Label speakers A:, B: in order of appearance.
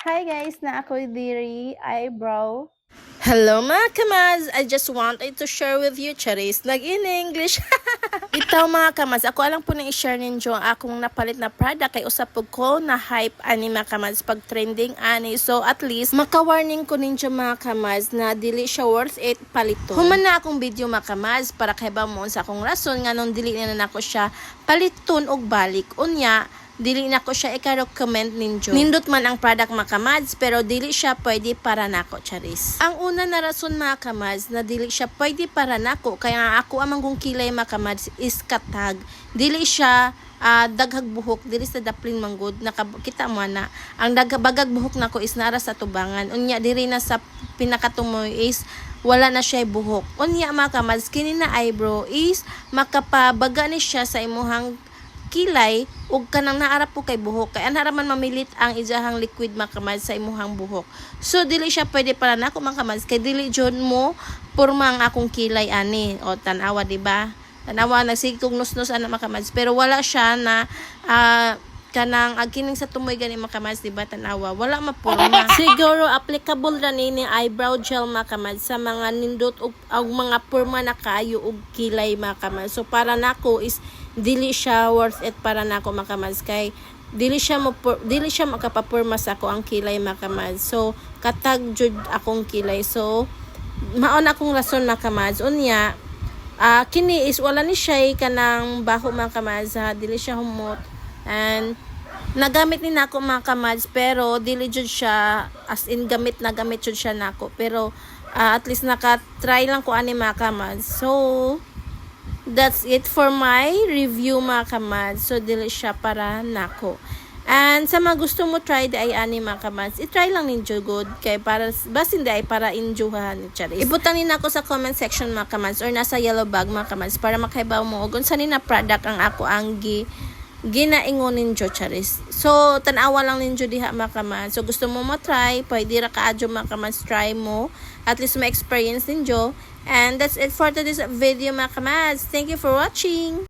A: Hi guys, na ako diri eyebrow.
B: Hello mga kamaz! I just wanted to share with you, Charis, nag-in-English. Ito mga kamaz, ako alang po nang i-share ninyo ang akong napalit na product kay usapog ko na hype ani mga kamaz pag trending ani. So at least maka-warning ko ninyo mga kamaz na dili siya worth it paliton. Human na akong video mga kamaz para kay ba mo sa akong rason nga nung dili na nako siya paliton og balik. Unya, dili na ko siya i-recommend ninyo. Nindot man ang product mga kamads, pero dili siya pwede para nako, Charis. Ang una na rason mga kamads na dili siya pwede para nako, kaya ako amang kong kilay mga kamads is katag. Dili siya daghag buhok, dili sa daplin manggod, nakita mo na, ang bagag buhok nako is nara sa tubangan. Unya, diri na sa pinakatumoy is wala na siya buhok. Unya mga kamads, kini na eyebrow is makapabaga ni siya sa imuhang kilay ug kanang naarap po kay buhok kay anhara man mamilit ang ijahang liquid mga kamads sa imuhang buhok. So dili siya pwede para nako mga kamads kay dili jud mo porma ang akong kilay ani. O tan-awa di ba? Tan-awa nagsigkog nus-nus ana mga kamads pero wala siya na kanang agining sa tumoy gani mga kamads di ba tan-awa wala maporma. Siguro applicable ra ni eyebrow gel mga kamads sa mga nindot og mga porma na kaayo og kilay mga kamads. So para nako is dili siya worth it para nako mga kamads kay dili siya makapaporma sa ako ang kilay mga kamads. So katag jud akong kilay. So maon akong rason mga kamads. Unya kini is wala ni siya kanang baho mga kamads, dili siya humot and nagamit ni nako mga kamads pero dili jud siya as in gamit jud siya nako pero at least naka-try lang ko ani mga kamads. So that's it for my review mga kamads. So dili siya para nako. And sa mga gusto mo try ay ani mga kamads, i-try lang ninyo good kay para bas hindi ay para enjoyhan ni Charis. Ibutan ni nako sa comment section mga kamads or nasa yellow bag mga kamads para makaibaw mo og unsa ni na product ang ako ang ginaingon ninyo Charis. So tan-awa lang ninyo diha mga kamads. So gusto mo ma-try, pwede ra kaadyo mga kamads try mo. At least ma-experience ninyo. And that's it for today's video mga kamads. Thank you for watching.